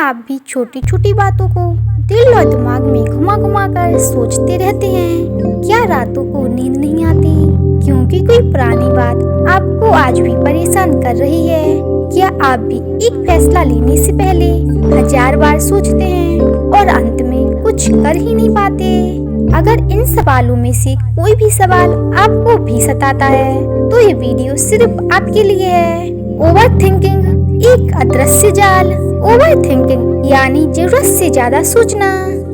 आप भी छोटी छोटी बातों को दिल और दिमाग में घुमा घुमा कर सोचते रहते हैं? क्या रातों को नींद नहीं आती क्योंकि कोई पुरानी बात आपको आज भी परेशान कर रही है? क्या आप भी एक फैसला लेने से पहले 1000 बार सोचते हैं और अंत में कुछ कर ही नहीं पाते? अगर इन सवालों में से कोई भी सवाल आपको भी सताता है तो ये वीडियो सिर्फ आपके लिए है। ओवर थिंकिंग एक अदृश्य जाल। ओवर थिंकिंग यानी जरूरत से ज्यादा सोचना।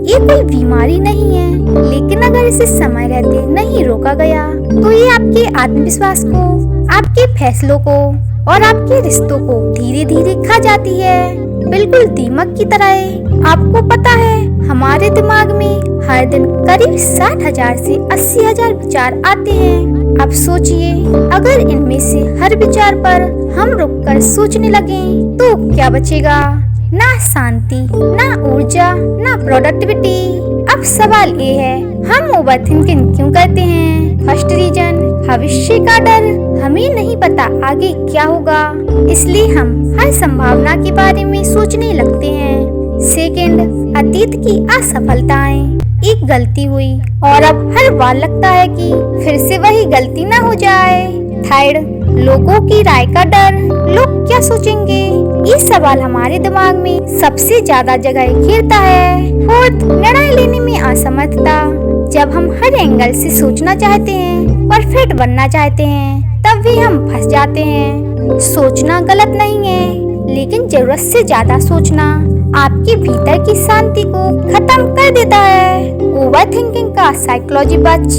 ये कोई बीमारी नहीं है, लेकिन अगर इसे समय रहते नहीं रोका गया तो ये आपके आत्मविश्वास को, आपके फैसलों को और आपके रिश्तों को धीरे धीरे खा जाती है, बिल्कुल दीमक की तरह। आपको पता है हमारे दिमाग में हर दिन करीब 60,000 से 80,000 विचार आते हैं। अब सोचिए, अगर इनमें से हर विचार पर हम रुककर सोचने लगें तो क्या बचेगा? ना शांति, ना ऊर्जा, ना प्रोडक्टिविटी। अब सवाल ये है, हम ओवर थिंकिंग क्यों करते हैं? फर्स्ट रीजन, भविष्य का डर। हमें नहीं पता आगे क्या होगा, इसलिए हम हर संभावना के बारे में सोचने लगते हैं। सेकंड, अतीत की असफलताएं। एक गलती हुई और अब हर बार लगता है कि फिर से वही गलती ना हो जाए। थर्ड, लोगों की राय का डर। लोग क्या सोचेंगे? ये सवाल हमारे दिमाग में सबसे ज्यादा जगह घेरता है। फोर्थ, निर्णय लेने में असमर्थता। जब हम हर एंगल से सोचना चाहते हैं, परफेक्ट बनना चाहते हैं, तब भी हम फंस जाते हैं। सोचना गलत नहीं है, लेकिन जरूरत से ज्यादा सोचना आपके भीतर की शांति को खत्म कर देता है। ओवर थिंकिंग का साइकोलॉजी बच।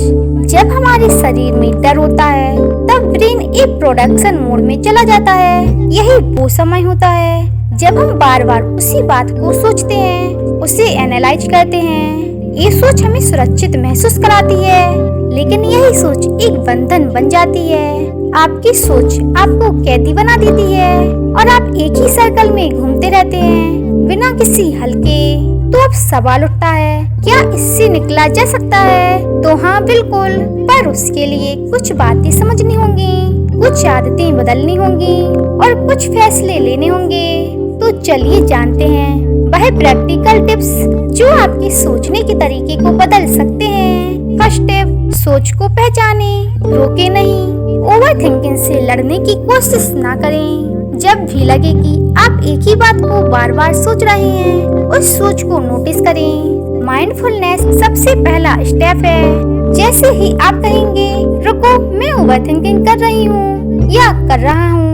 जब हमारे शरीर में डर होता है तब ब्रेन एक प्रोडक्शन मोड में चला जाता है। यही वो समय होता है जब हम बार बार उसी बात को सोचते हैं, उसे एनालाइज करते हैं। ये सोच हमें सुरक्षित महसूस कराती है, लेकिन यही सोच एक बंधन बन जाती है। आपकी सोच आपको कैदी बना देती है और आप एक ही सर्कल में घूमते रहते हैं बिना किसी हल के। तो अब सवाल उठता है, क्या इससे निकला जा सकता है? तो हाँ, बिल्कुल, पर उसके लिए कुछ बातें समझनी होंगी, कुछ आदतें बदलनी होंगी और कुछ फैसले लेने होंगे। तो चलिए जानते हैं वह प्रैक्टिकल टिप्स जो आपके सोचने के तरीके को बदल सकते हैं। फर्स्ट टिप, सोच को पहचाने, रोके नहीं। ओवर थिंकिंग से लड़ने की कोशिश ना करें। जब भी लगे कि आप एक ही बात को बार बार सोच रहे हैं, उस सोच को नोटिस करें। माइंडफुलनेस सबसे पहला स्टेप है। जैसे ही आप कहेंगे, रुको, मैं ओवर थिंकिंग कर रही हूँ या कर रहा हूँ,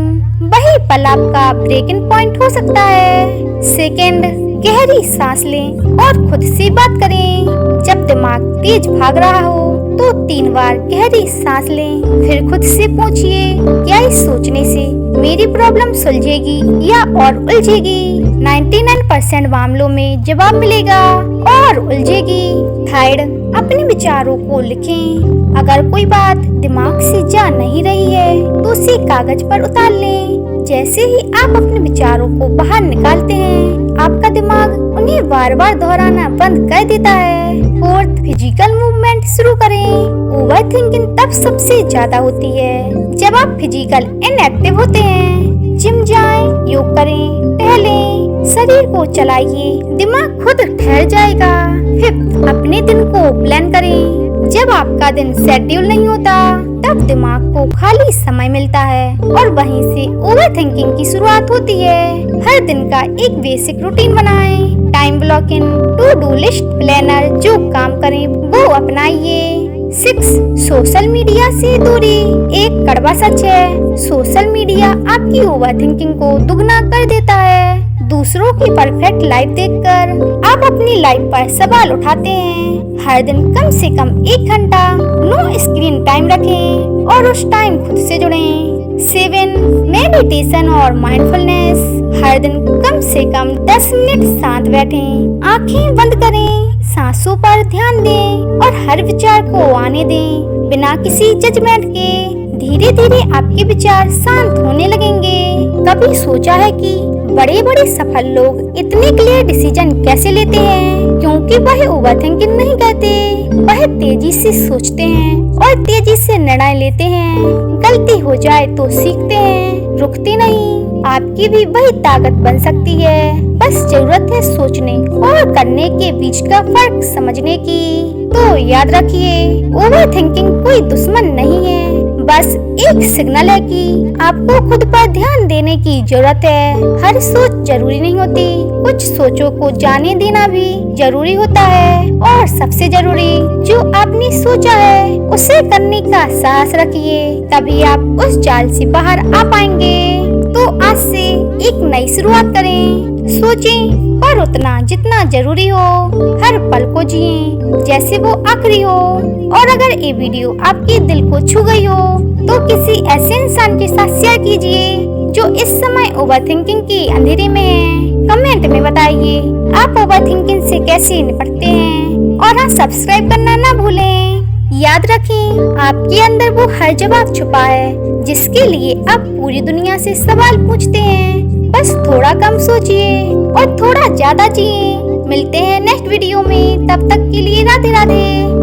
वही पल आपका ब्रेकिंग पॉइंट हो सकता है। सेकंड, गहरी सांस लें और खुद से बात करें। जब दिमाग तेज भाग रहा हो तो 3 बार गहरी सांस लें, फिर खुद से पूछिए, क्या इस सोचने से मेरी प्रॉब्लम सुलझेगी या और उलझेगी? 99% मामलों में जवाब मिलेगा और उलझेगी। थर्ड, अपने विचारों को लिखें। अगर कोई बात दिमाग से जा नहीं रही है तो उसे कागज पर उतार लें। जैसे ही आप अपने विचारों को बाहर निकालते हैं, आपका दिमाग उन्हें बार बार दोहराना बंद कर देता है। फोर्थ, फिजिकल मूवमेंट शुरू करें। ओवर थिंकिंग तब सबसे ज्यादा होती है जब आप फिजिकल इनएक्टिव होते हैं। जिम जाएं, योग करें, टहलें, शरीर को चलाइए, दिमाग खुद ठहर जाएगा। फिफ्थ, अपने दिन को प्लान करें। जब आपका दिन शेड्यूल नहीं होता तब दिमाग को खाली समय मिलता है और वहीं से ओवर थिंकिंग की शुरुआत होती है। हर दिन का एक बेसिक रूटीन बनाएं। Time blocking, to do list, planner, जो काम करें वो अपनाइए। 6, सोशल मीडिया से दूरी। एक कड़वा सच है, सोशल मीडिया आपकी ओवर थिंकिंग को दुगना कर देता है। दूसरों की परफेक्ट लाइफ देखकर आप अपनी लाइफ पर सवाल उठाते हैं। हर दिन कम से कम 1 घंटा नो स्क्रीन टाइम रखें और उस टाइम खुद से जुड़ें। 7, मेडिटेशन और माइंडफुलनेस। हर दिन कम से कम 10 मिनट शांत बैठें, आंखें बंद करें, सांसों पर ध्यान दें और हर विचार को आने दें बिना किसी जजमेंट के। धीरे धीरे आपके विचार शांत होने लगेंगे। कभी सोचा है कि बड़े बड़े सफल लोग इतने क्लियर डिसीजन कैसे लेते हैं? क्योंकि वह ओवर थिंकिंग नहीं करते, वह तेजी से सोचते हैं और तेजी से निर्णय लेते हैं। गलती हो जाए तो सीखते हैं, रुकते नहीं। आपकी भी वही ताकत बन सकती है। बस जरूरत सोचने और करने के बीच का फर्क समझने की। तो याद रखिए, ओवर थिंकिंग कोई दुश्मन नहीं है, बस एक सिग्नल है कि आपको खुद पर ध्यान देने की जरूरत है। हर सोच जरूरी नहीं होती, कुछ सोचों को जाने देना भी जरूरी होता है। और सबसे जरूरी, जो आपने सोचा है उसे करने का साहस रखिए, तभी आप उस जाल से बाहर आ पाएंगे। तो आज से एक नई शुरुआत करें। सोचें, पर उतना जितना जरूरी हो। हर पल को जिएं जैसे वो आखिरी हो। और अगर ये वीडियो आपके दिल को छू गई हो तो किसी ऐसे इंसान के साथ शेयर कीजिए जो इस समय ओवर थिंकिंग के अंधेरे में है। कमेंट में बताइए आप ओवर थिंकिंग से कैसे निपटते हैं। और हाँ, सब्सक्राइब करना ना भूलें। याद रखें, आपके अंदर वो हर जवाब छुपा है जिसके लिए आप पूरी दुनिया से सवाल पूछते हैं। बस थोड़ा कम सोचिए और थोड़ा ज्यादा जिए। मिलते हैं नेक्स्ट वीडियो में, तब तक के लिए राधे राधे।